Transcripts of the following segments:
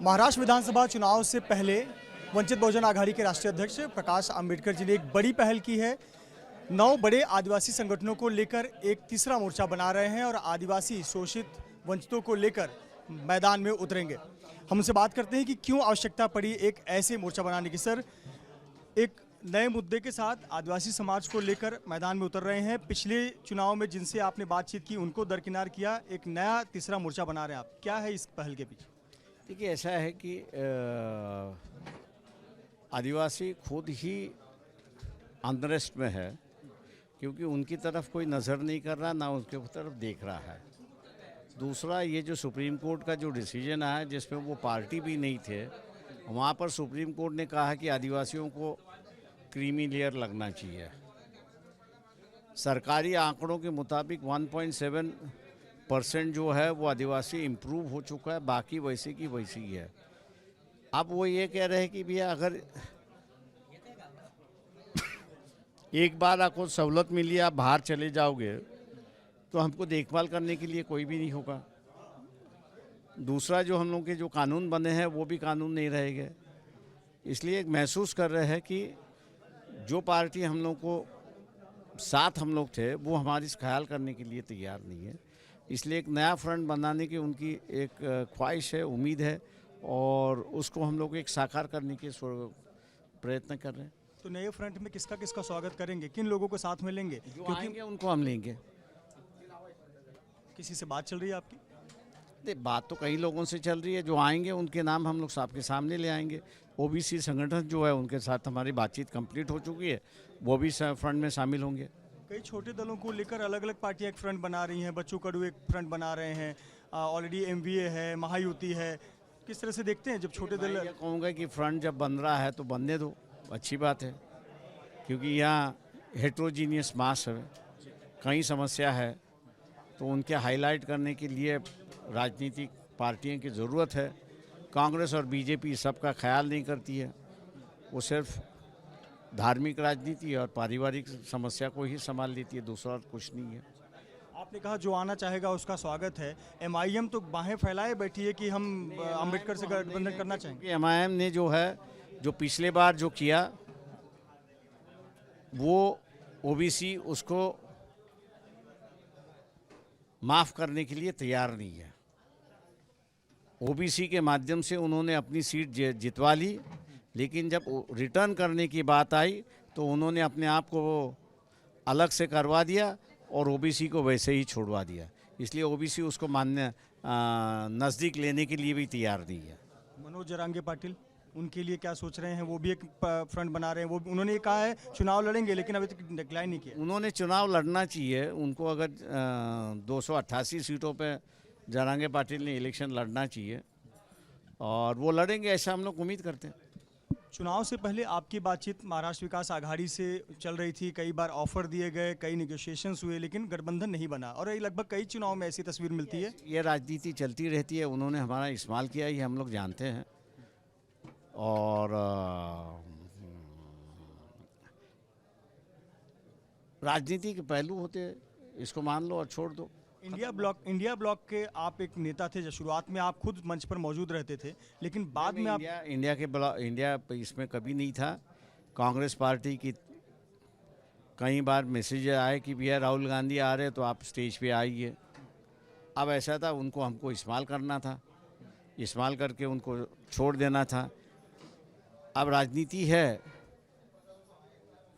महाराष्ट्र विधानसभा चुनाव से पहले वंचित बहुजन आघाड़ी के राष्ट्रीय अध्यक्ष प्रकाश आंबेडकर जी ने एक बड़ी पहल की है। 9 बड़े आदिवासी संगठनों को लेकर एक तीसरा मोर्चा बना रहे हैं और आदिवासी शोषित वंचितों को लेकर मैदान में उतरेंगे। हम उनसे बात करते हैं कि क्यों आवश्यकता पड़ी एक ऐसे मोर्चा बनाने की। सर, एक नए मुद्दे के साथ आदिवासी समाज को लेकर मैदान में उतर रहे हैं। पिछले चुनाव में जिनसे आपने बातचीत की उनको दरकिनार किया, एक नया तीसरा मोर्चा बना रहे हैं आप। क्या है इस पहल के पीछे? देखिए, ऐसा है कि आदिवासी खुद ही अनरेस्ट में है, क्योंकि उनकी तरफ कोई नज़र नहीं कर रहा, ना उनके तरफ देख रहा है। दूसरा, ये जो सुप्रीम कोर्ट का जो डिसीजन आया जिसमें वो पार्टी भी नहीं थे, वहाँ पर सुप्रीम कोर्ट ने कहा कि आदिवासियों को क्रीमी लेयर लगना चाहिए। सरकारी आंकड़ों के मुताबिक 1.7% जो है वो आदिवासी इम्प्रूव हो चुका है, बाकी वैसे की वैसी ही है। अब वो ये कह रहे हैं कि भैया अगर एक बार आपको सहूलत मिली, आप बाहर चले जाओगे तो हमको देखभाल करने के लिए कोई भी नहीं होगा। दूसरा, जो हम लोग के जो कानून बने हैं वो भी कानून नहीं रहेंगे। इसलिए महसूस कर रहे हैं कि जो पार्टी हम लोग को साथ हम लोग थे वो हमारी ख्याल करने के लिए तैयार नहीं है। इसलिए एक नया फ्रंट बनाने की उनकी एक ख्वाहिश है, उम्मीद है, और उसको हम लोग एक साकार करने के प्रयत्न कर रहे हैं। तो नए फ्रंट में किसका किसका स्वागत करेंगे, किन लोगों को साथ में लेंगे? जो आएंगे उनको हम लेंगे। किसी से बात चल रही है आपकी? बात तो कई लोगों से चल रही है। जो आएंगे उनके नाम हम लोग आपके सामने ले आएंगे। ओबीसी संगठन जो है उनके साथ हमारी बातचीत कंप्लीट हो चुकी है, वो भी फ्रंट में शामिल होंगे। कई छोटे दलों को लेकर अलग अलग पार्टियां एक फ्रंट बना रही हैं। बच्चू कडू एक फ्रंट बना रहे हैं, ऑलरेडी एमवीए है, महायुति है। किस तरह से देखते हैं जब छोटे दल? मैं कहूँगा कि फ्रंट जब बन रहा है तो बनने दो, अच्छी बात है, क्योंकि यहाँ हेट्रोजीनियस मास है, कई समस्या है, तो उनके हाईलाइट करने के लिए राजनीतिक पार्टियों की ज़रूरत है। कांग्रेस और बीजेपी सबका ख्याल नहीं करती है, वो सिर्फ धार्मिक राजनीति और पारिवारिक समस्या को ही संभाल लेती है, दूसरा कुछ नहीं है। आपने कहा जो आना चाहेगा उसका स्वागत है। एमआईएम तो बाहें फैलाए बैठी है कि हम अम्बेडकर से गठबंधन करना चाहेंगे। एमआईएम ने जो है, जो पिछले बार जो किया वो ओबीसी उसको माफ़ करने के लिए तैयार नहीं है। ओबीसी के माध्यम से उन्होंने अपनी सीट जितवा ली, लेकिन जब रिटर्न करने की बात आई तो उन्होंने अपने आप को अलग से करवा दिया और ओबीसी को वैसे ही छोड़वा दिया। इसलिए ओबीसी उसको मानने नज़दीक लेने के लिए भी तैयार नहीं है। मनोज जरांगे पाटिल, उनके लिए क्या सोच रहे हैं? वो भी एक फ्रंट बना रहे हैं। वो उन्होंने ये कहा है चुनाव लड़ेंगे, लेकिन अभी तक डिक्लाइन नहीं किया। उन्होंने चुनाव लड़ना चाहिए, उनको अगर 288 सीटों पे जरांगे पाटिल ने इलेक्शन लड़ना चाहिए और वो लड़ेंगे, ऐसा हम लोग उम्मीद करते हैं। चुनाव से पहले आपकी बातचीत महाराष्ट्र विकास आघाड़ी से चल रही थी, कई बार ऑफर दिए गए, कई नेगोशिएशंस हुए, लेकिन गठबंधन नहीं बना, और ये लगभग कई चुनाव में ऐसी तस्वीर मिलती है। ये राजनीति चलती रहती है। उन्होंने हमारा इस्तेमाल किया, ये हम लोग जानते हैं, और राजनीति के पहलू होते हैं, इसको मान लो और छोड़ दो। इंडिया ब्लॉक के आप एक नेता थे। जो शुरुआत में आप खुद मंच पर मौजूद रहते थे, लेकिन बाद में आप इंडिया इसमें कभी नहीं था। कांग्रेस पार्टी की कई बार मैसेज आए कि भैया राहुल गांधी आ रहे तो आप स्टेज पे आइए। अब ऐसा था, उनको हमको इस्तेमाल करना था, इस्तेमाल करके उनको छोड़ देना था। अब राजनीति है,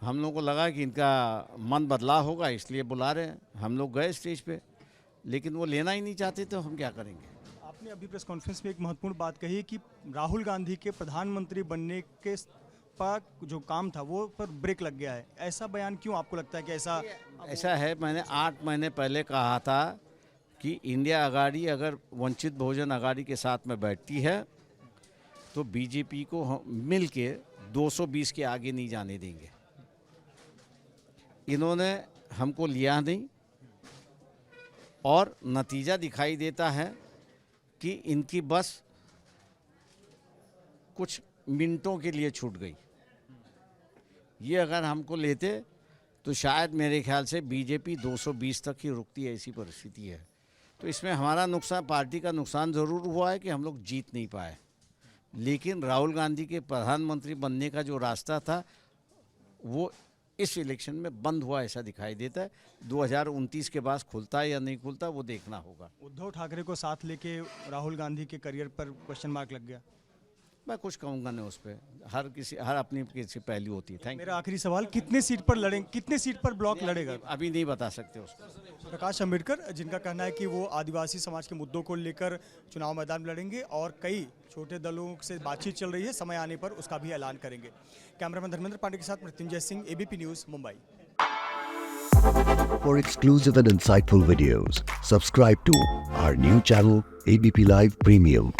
हम लोग को लगा कि इनका मन बदलाव होगा, इसलिए बुला रहे हैं। हम लोग गए स्टेज पे, लेकिन वो लेना ही नहीं चाहते, तो हम क्या करेंगे। आपने अभी प्रेस कॉन्फ्रेंस में एक महत्वपूर्ण बात कही कि राहुल गांधी के प्रधानमंत्री बनने के पर जो काम था वो पर ब्रेक लग गया है। ऐसा बयान क्यों आपको लगता है कि ऐसा है? मैंने 8 महीने पहले कहा था कि इंडिया आघाड़ी अगर वंचित बहुजन आघाड़ी के साथ में बैठती है तो बीजेपी को मिल के 220 के आगे नहीं जाने देंगे। इन्होंने हमको लिया नहीं, और नतीजा दिखाई देता है कि इनकी बस कुछ मिनटों के लिए छूट गई। ये अगर हमको लेते तो शायद मेरे ख्याल से बीजेपी 220 तक ही रुकती है, ऐसी परिस्थिति है। तो इसमें हमारा नुकसान, पार्टी का नुकसान ज़रूर हुआ है कि हम लोग जीत नहीं पाए। लेकिन राहुल गांधी के प्रधानमंत्री बनने का जो रास्ता था वो इस इलेक्शन में बंद हुआ ऐसा दिखाई देता है। 2029 के बाद खुलता है या नहीं खुलता वो देखना होगा। उद्धव ठाकरे को साथ लेके राहुल गांधी के करियर पर क्वेश्चन मार्क लग गया। मैं कुछ कहूँगा नहीं उस पर, हर अपनी किसी पहलू होती है। थैंक मेरा आखिरी सवाल, कितने सीट पर लड़ेंगे, कितने सीट पर ब्लॉक लड़ेगा? अभी नहीं बता सकते उसको। प्रकाश अम्बेडकर, जिनका कहना है कि वो आदिवासी समाज के मुद्दों को लेकर चुनाव मैदान में लड़ेंगे और कई छोटे दलों से बातचीत चल रही है, समय आने पर उसका भी ऐलान करेंगे। कैमरामैन धर्मेंद्र पांडे के साथ Mrityunjay Singh, ABP news, Mumbai. For exclusive and insightful videos, subscribe to our new channel ABP Live Premium.